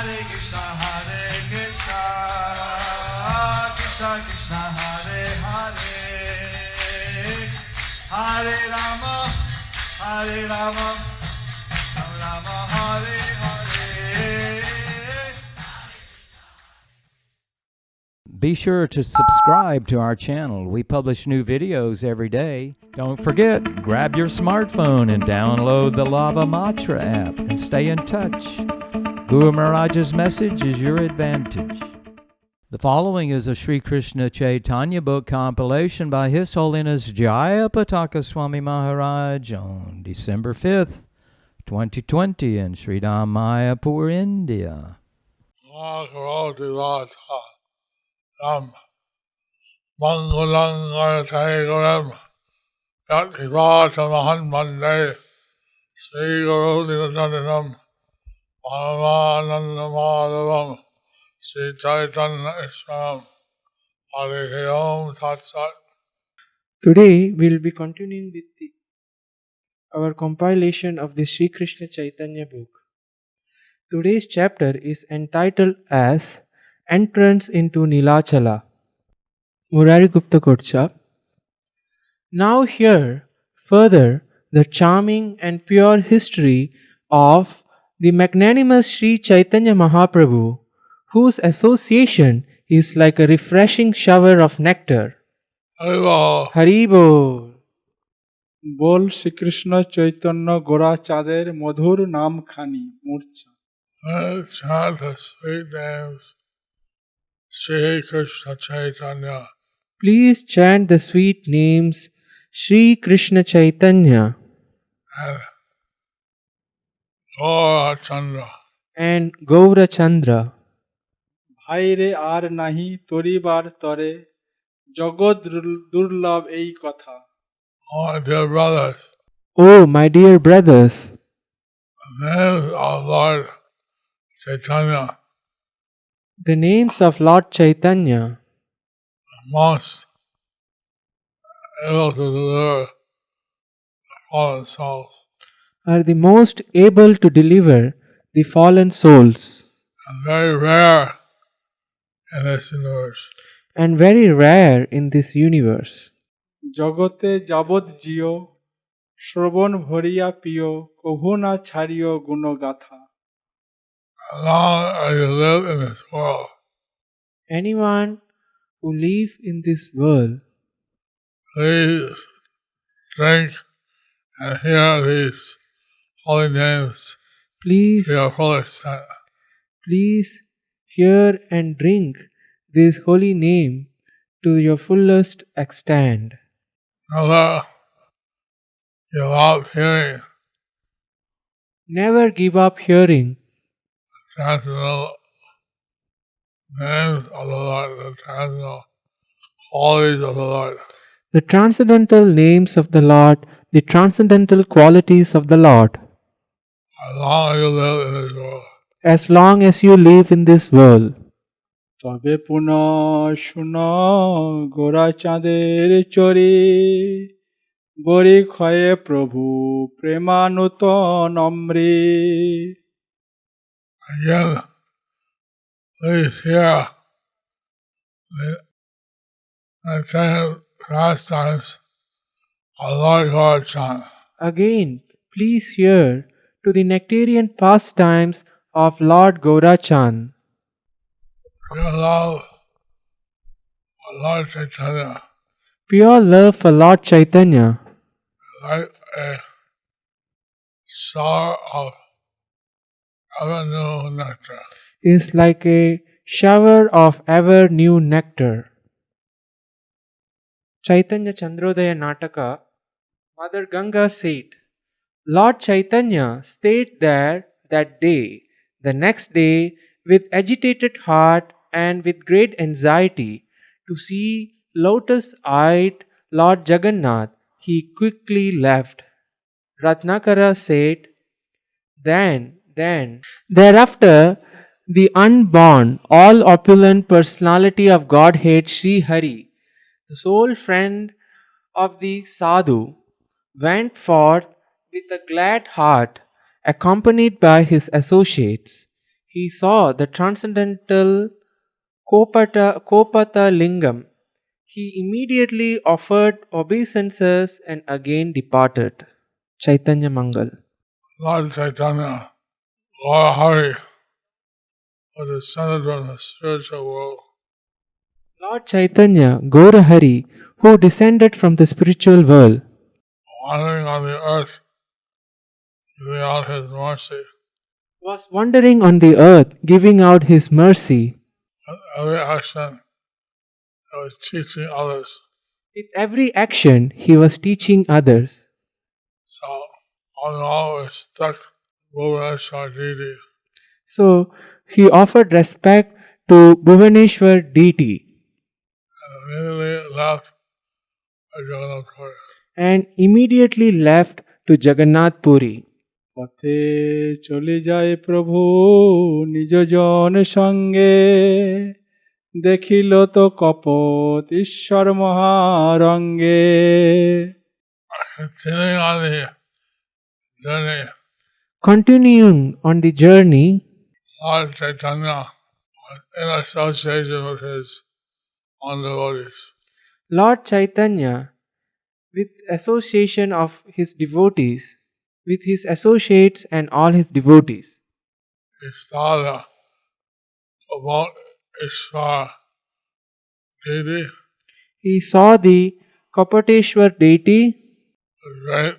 Krishna Krishna Hare Hare Hare Rama Rama Hare Hare. Be sure to subscribe to our channel. We publish new videos every day. Don't forget, grab your smartphone and download the Lava Matra app and stay in touch. Guru Maharaj's message is your advantage. The following is a Sri Krishna Chaitanya book compilation by His Holiness Jayapataka Swami Maharaj on December 5th, 2020 in Sridham, Mayapur, India. Ram Mangalang Aratayaram Yatkivasamahan Mande Sri Guru Nivasanam Paramananda Madhavam Sri Chaitanya Iswaram Hare Om Tat Sat. Today we will be continuing with our compilation of the Sri Krishna Chaitanya book. Today's chapter is entitled as Entrance into Nilachala. Murari Gupta Kocha. Now hear further the charming and pure history of the magnanimous Sri Chaitanya Mahaprabhu, whose association is like a refreshing shower of nectar. Haribol. Haribol. बोल श्री कृष्ण चैतन्य गोरा चाँदेर मधुर नाम खानी मूर्छा. Chant the sweet names Sri Krishna Chaitanya. Please chant the sweet names Sri Krishna Chaitanya And Gaura Chandra. and Gaura Chandra. ভাইরে আর নাহি তরিবার তরে জগৎ দুর্লভ এই কথা. Oh, my dear brothers, Oh, my dear brothers, the names of Lord Chaitanya the names of Lord Chaitanya are most able to deliver fallen souls. are the most able to deliver the fallen souls And very rare in this universe. and very rare in this universe. জগতে যাবৎ জিও শ্রবণ ভরিয়া পিও কভু না ছাড়িও গুণগাথা. As long as you live in this world, Anyone who live in this world, please drink and hear these holy names please, to your full extent. please hear and drink this holy name to your fullest extent. Never give up hearing Never give up hearing transcendental names of the Lord, the transcendental qualities of the Lord. the transcendental names of the Lord, the transcendental qualities of the Lord, As long as you live in this world. as long as you live in this world. তবে পুনঃ শুন গোরা চাঁদের চরি বরি ক্ষয়ে প্রভু প্রেমানুতন অমৃ. Again, please hear the same pastimes of Lord Gaurachan. Again, please hear to the nectarian pastimes of Lord Gaurachan. Your love for Lord Chaitanya, Pure love for Lord Chaitanya, like a shower of ever new nectar. is like a shower of ever new nectar. Chaitanya Chandrodaya Nataka, Mother Ganga said, Lord Chaitanya stayed there that day. The next day, with agitated heart and with great anxiety, to see lotus-eyed Lord Jagannath, he quickly left. Ratnakara said, Thereafter, the unborn, all opulent personality of Godhead Sri Hari, the sole friend of the sadhu, went forth with a glad heart, accompanied by his associates. he saw the transcendental Kopata Lingam. He immediately offered obeisances and again departed. Chaitanya Mangal. Lord Chaitanya, Lord Hari, was descended from the spiritual world. Lord Chaitanya, Gaurahari, who descended from the spiritual world, Wandering on the earth, giving out his mercy. was wandering on the earth, giving out his mercy. With every action, he was teaching others. With every action, he was teaching others. So, all in all, respect Bhuvaneshwar deity. So, he offered respect to Bhuvaneshwar deity and immediately left and immediately left to Jagannath Puri. Jagannath Puri. পথে চলে যায় প্রভু নিজ জন সঙ্গে দেখিল তো কপট ঈশ্বর মহারঙ্গে Continuing on Continuing on the the journey, journey, Lord Chaitanya was in association with his own devotees. Lord Chaitanya, with association of his devotees, with his associates and all his devotees, He saw the Bhuvan Ishwar deity he saw the Kapateshwar deity with great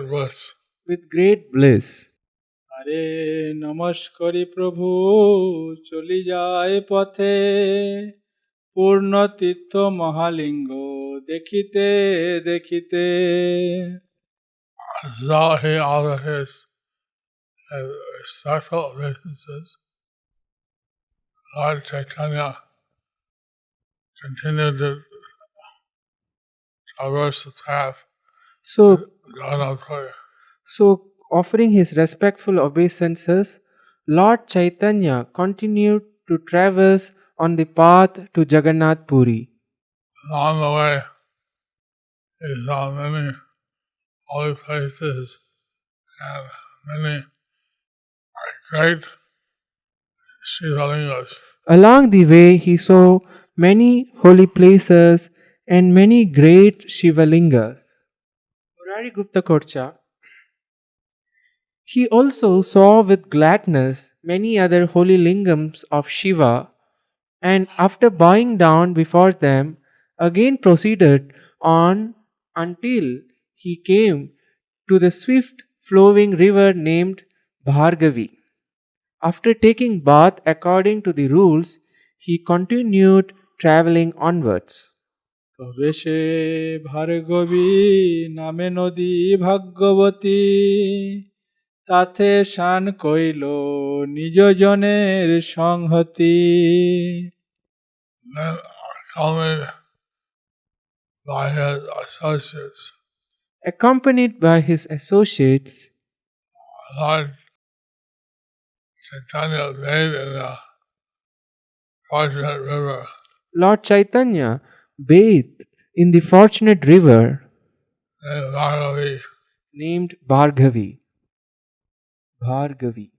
bliss. with great bliss. আরে নমস্কারি প্রভু চলি যায় পথে পূর্ণ তীর্থ মহালিঙ্গ দেখিতে দেখিতে So he offered his respectful obeisances. Lord Chaitanya continued to traverse the path So, Jagannath Puri. so offering his respectful obeisances, Lord Chaitanya continued to traverse on the path to Jagannath Puri. Along the way, he saw many holy places and many great Shivalingas. Along the way, he saw many holy places and many great Shivalingas. Murari Gupta Korcha. He also saw with gladness many other holy lingams of Shiva, and after bowing down before them, again proceeded on until he came to the swift flowing river named Bhargavi. After taking bath according to the rules, he continued traveling onwards. তবে সে ভার্গবী নামে নদী ভাগ্যবতী তাতে শান কইল নিজ জনের সংহতি Then, accompanied by his associates, Accompanied by his associates, Lord Chaitanya bathed in the fortunate river. Lord Chaitanya bathed in the fortunate river Named Bhargavi. named Bhargavi. Bhargavi.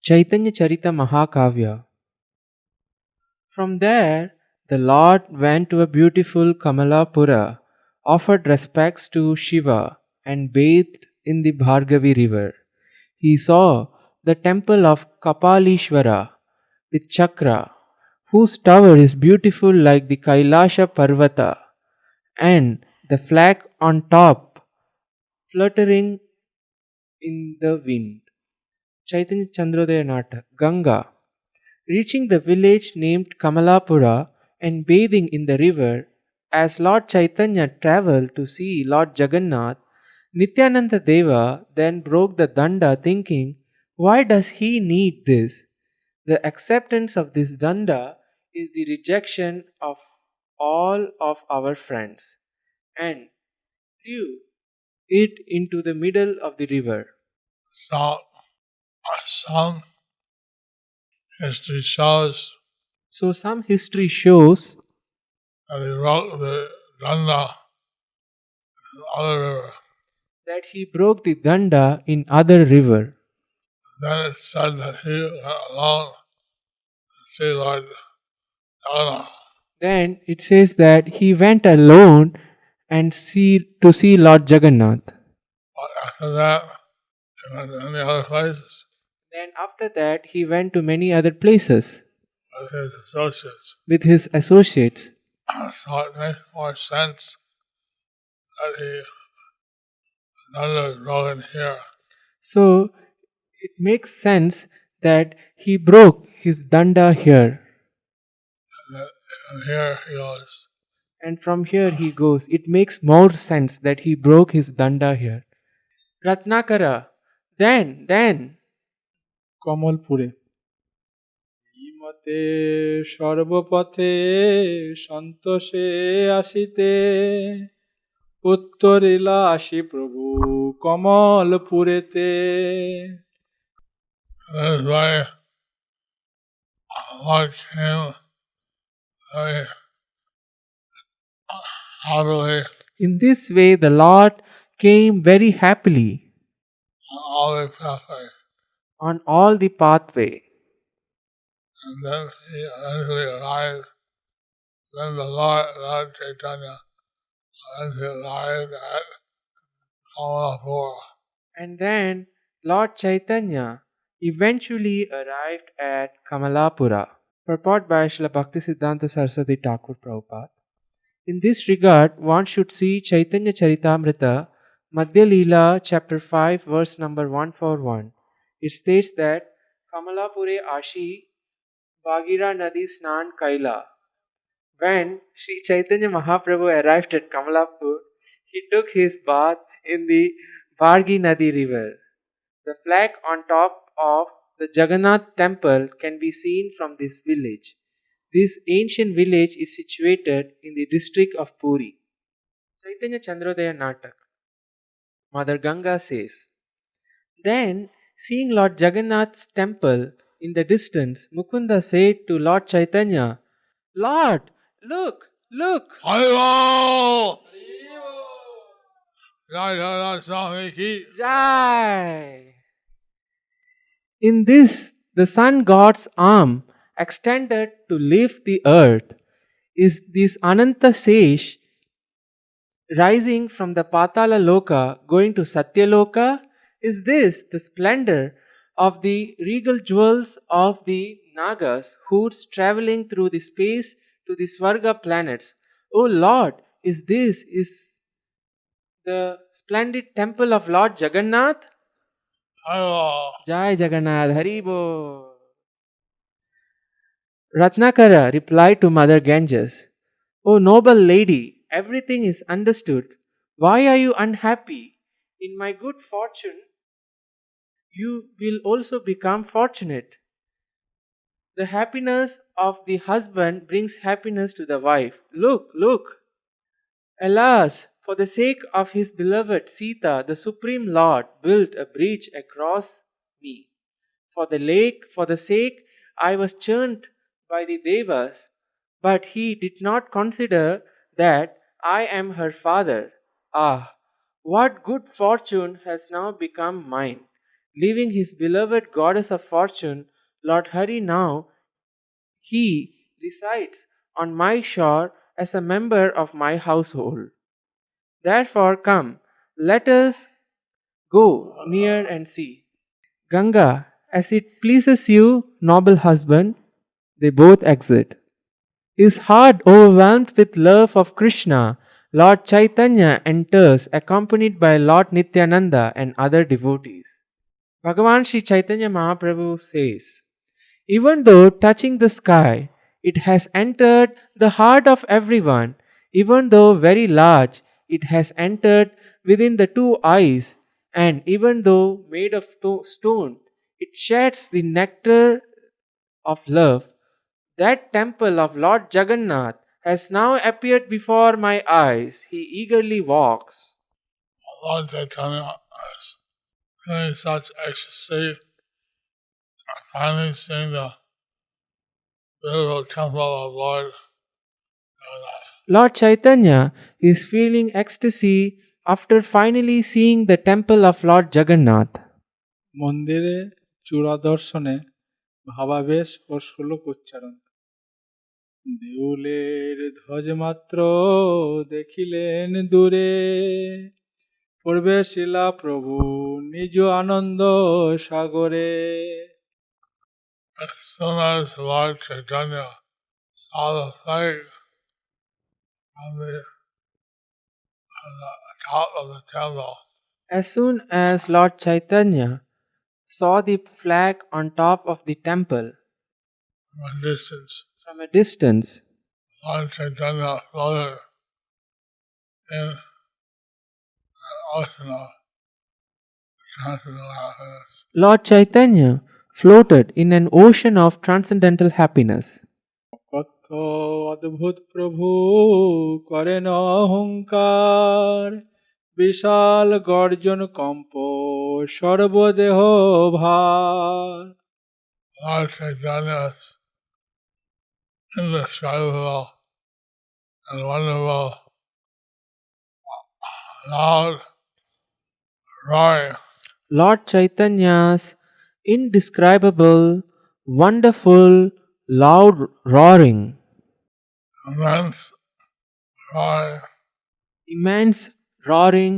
Chaitanya Charita Mahakavya. From there, the Lord went to a beautiful Kamalapura, offered respects to Shiva, and bathed in the Bhargavi river. He saw the temple of Kapalishvara with chakra, whose tower is beautiful like the Kailasha Parvata, and the flag on top fluttering in the wind. Chaitanya Chandrodaya Nata, Ganga. Reaching the village named Kamalapura and bathing in the river, as Lord Chaitanya travelled to see Lord Jagannath, Nityananda Deva then broke the danda thinking, why does he need this? The acceptance of this danda is the rejection of all of our friends, and threw it into the middle of the river. Some history shows So some history shows that he wrote the danda in other river. that he broke the danda in other river. Then it said that he went alone to see Lord Jagannath. Then it says that he went alone and see Lord Jagannath. But after that, he went to many other places Then after that he went to many other places with his associates. with his associates. So it makes more sense that he another broken here. So it makes sense that he broke his danda here, And that from here he goes. and from here he goes. It makes more sense that he broke his danda here. Ratnakara, then কমলপুরে ইমতে সর্বপথে সন্তোষে আসিতে উত্তরিলা আসি প্রভু কমলপুরেতে And that's why Lord came very happily in this way the Lord came very happily on all the pathways. on all the pathway. And then he eventually arrived. Then the Lord Chaitanya eventually arrived at Kamalapur. And then Lord Chaitanya eventually arrived at Kamalapura. Purport by Srila Bhaktisiddhanta Saraswati Thakur Prabhupada. In this regard, one should see Chaitanya Charitamrita, Madhya Leela, chapter 5, verse number 141. It states that Kamalapure Ashi Bhagira Nadi Snan Kaila. When Sri Chaitanya Mahaprabhu arrived at Kamalapur, he took his bath in the Bhargi Nadi river. The flag on top of the Jagannath temple can be seen from this village. This ancient village is situated in the district of Puri. Chaitanya Chandrodaya Natak. Mother Ganga says, then, seeing Lord Jagannath's temple in the distance, Mukunda said to Lord Chaitanya, Lord, look! Haribo! Jai Jagannath Swami ki. Jai! In this, the sun god's arm extended to lift the earth is this Ananta Sesh rising from the Patala Loka going to Satya Loka. Is this the splendor of the regal jewels of the Nagas who's traveling through the space to the Swarga planets? Oh Lord, is the splendid temple of Lord Jagannath? Haribo! Jai Jagannath, Haribo. Ratnakara replied to Mother Ganges, O noble lady, everything is understood. Why are you unhappy? In my good fortune, you will also become fortunate. The happiness of the husband brings happiness to the wife. Look. Alas, for the sake of his beloved Sita, the Supreme Lord built a bridge across me. For the sake I was churned by the Devas, but he did not consider that I am her father. Ah, what good fortune has now become mine. Leaving his beloved goddess of fortune, Lord Hari now, he resides on my shore as a member of my household. Therefore come, let us go near and see. Ganga, as it pleases you, noble husband, they both exit. His heart overwhelmed with love of Krishna, Lord Chaitanya enters accompanied by Lord Nityananda and other devotees. Bhagavan Sri Chaitanya Mahaprabhu says, even though touching the sky, it has entered the heart of everyone, even though very large, it has entered within the two eyes, and even though made of stone, it sheds the nectar of love. That temple of Lord Jagannath has now appeared before my eyes. He eagerly walks. Lord Chaitanya is feeling such ecstasy, finally seeing the beautiful temple of Lord Jagannath. Lord Chaitanya is feeling ecstasy after finally seeing the temple of Lord Jagannath. মন্দিরে চূড়া দর্শনে ভাবাবেশ ও শ্লোক উচ্চারণ। দেউলের ধ্বজ মাত্র দেখিলেন দূরে, প্রবেশিলা প্রভু নিজ আনন্দ সাগরে। As soon as Lord Chaitanya saw the flag on the top of the temple, As soon as Lord Chaitanya saw the flag on top of the temple from a distance, from a distance, Lord Chaitanya floated in an ocean of transcendental happiness. Lord Chaitanya floated in an ocean of transcendental happiness. কত অদ্ভুত প্রভু করেন অহংকার, বিশাল গর্জন comp সর্বদেহ ভার। Lord Chaitanya's indescribable and wonderful, loud roaring Lord Chaitanya's indescribable, wonderful, loud roaring, immense roaring, immense roaring,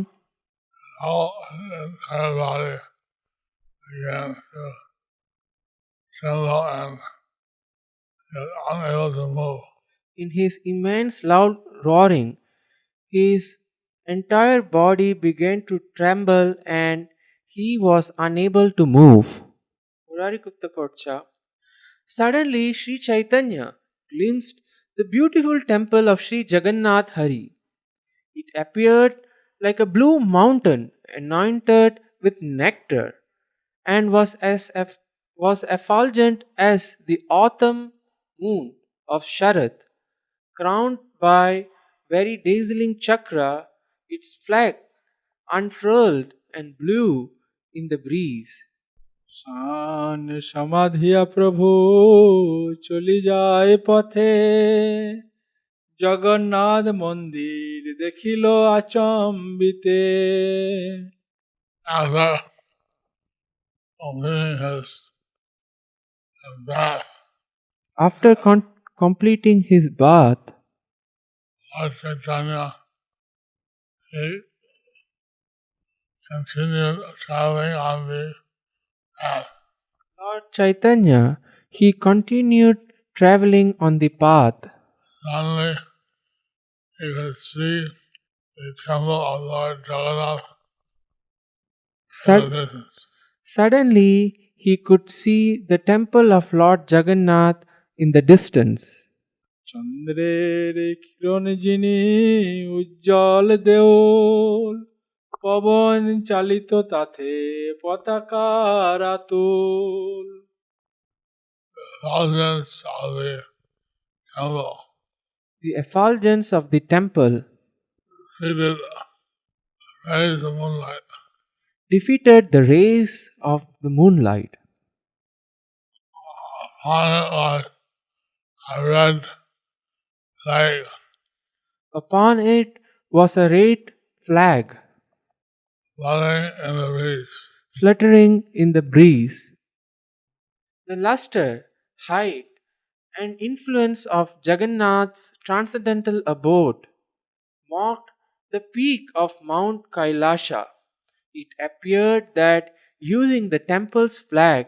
all the entire body began to tremble and is unable to move. in his immense loud roaring, his entire body began to tremble and he was unable to move. Murari Gupta Kocha. Suddenly, Sri Chaitanya glimpsed the beautiful temple of Sri Jagannath Hari. It appeared like a blue mountain anointed with nectar and was effulgent as the autumn moon of Sharat, crowned by very dazzling chakra. Its flag unfurled and blew in the breeze. শান সমাধিয়া প্রভু চলি যায় পথে, জগন্নাথ মন্দির দেখিল আচম্বিতে। After completing his bath, After completing his bath, Lord Chaitanya, he continued traveling on the path. Lord Chaitanya, he continued traveling on the path. Suddenly, he could see the temple of Lord Jagannath in the distance. Suddenly, he could see the temple of Lord Jagannath in the distance. চন্দ্রের কিরণ যিনি উজ্জ্বল দেউল, পবন চালিত তাতে পতাকা Ratul. The effulgence of the temple defeated the rays of the moonlight. Upon it was a red flag fluttering in the breeze. The luster, height, and influence of Jagannath's transcendental abode marked the peak of Mount Kailasha. It appeared that using the temple's flag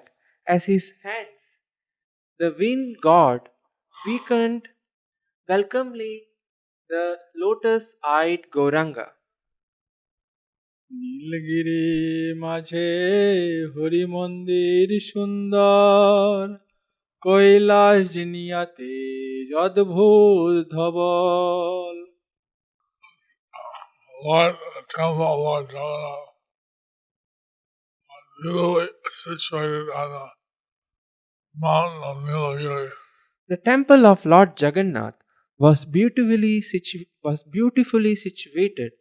as his hands, the wind god beckoned welcomely the lotus-eyed Gauranga. Nilgiri মাঝে হরি মন্দির সুন্দর, কৈলাস জিনিয়াতে অদ্ভুত ধবল। What a temple of Lord Jagannath was situated on the mountain of Nilagiri. The temple of Lord Jagannath was beautifully situated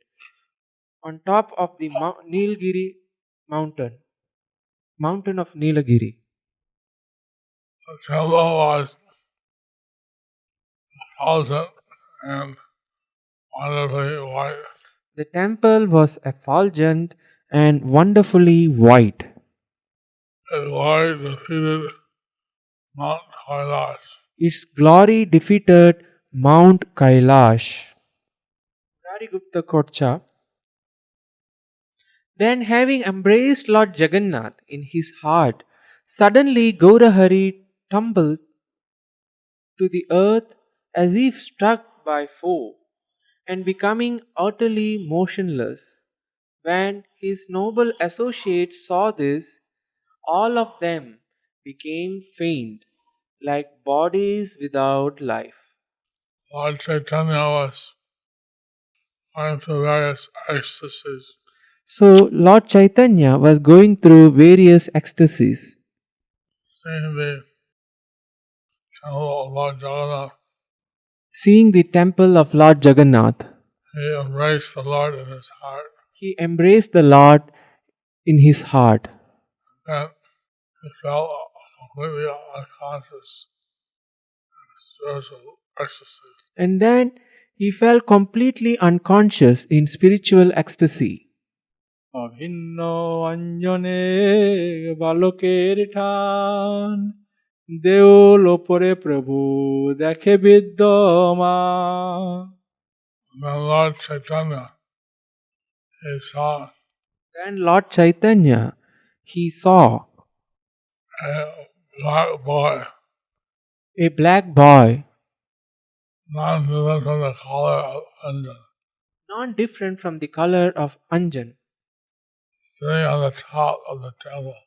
on top of the Nilgiri mountain of Nilagiri. The temple was effulgent and wonderfully white. The temple was effulgent and wonderfully white. its glory defeated Mount Kailash. Its glory defeated Mount Kailash. Gupta Kotcha. Then, having embraced Lord Jagannath in his heart, suddenly Gaurahari tumbled to the earth as if struck by foe, and becoming utterly motionless. When his noble associates saw this, all of them became faint, like bodies without life. Lord Chaitanya was going through various ecstasies. So, Lord Chaitanya was going through various ecstasies. Seeing the temple of Lord Jagannath, Seeing the temple of Lord Jagannath, he embraced the Lord in his heart. he embraced the Lord in his heart. And he felt completely unconscious in spiritual ecstasy. And then he felt completely unconscious in spiritual ecstasy. অভিন্ন অঞ্জনে বালকের ঠান দেউল ওপরে প্রভু দেখে বিদ্যমান। Then Lord Chaitanya, he saw Then Lord Chaitanya, he saw a black boy, a black boy, not different from the color of Anjan, not different from the color of Anjan, sitting on the top of the temple,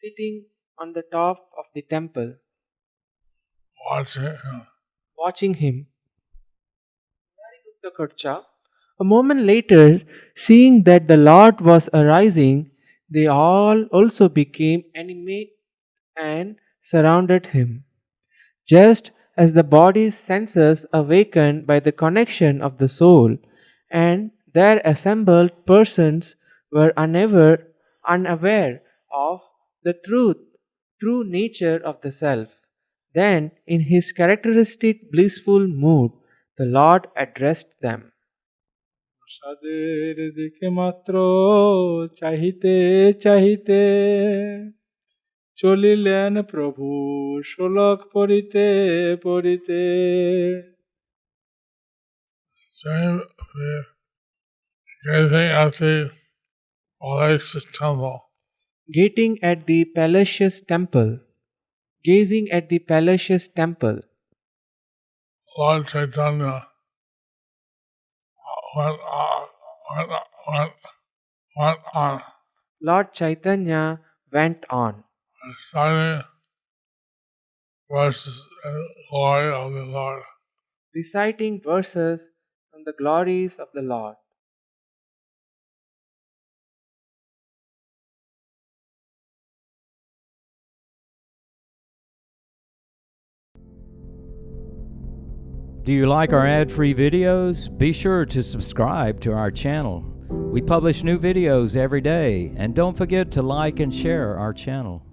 sitting on the top of the temple, watching him. A moment later, seeing that the Lord was arising, they all also became animate and surrounded him. Just as the body's senses awakened by the connection of the soul, and there assembled persons were unaware of the true nature of the self. Then, in his characteristic blissful mood, the Lord addressed them. প্রসাদের দিকে মাত্র চাহিতে চাহিতে চলিলেন প্রভু শোলক পড়িতে পড়িতে। Gazing at the Palacious Temple. Gazing at the Palacious Temple. Lord Chaitanya went on. Lord Chaitanya went on. Reciting verses in the glory of the Lord. Reciting verses on the glories of the Lord. Do you like our ad-free videos? Be sure to subscribe to our channel. We publish new videos every day, and don't forget to like and share our channel.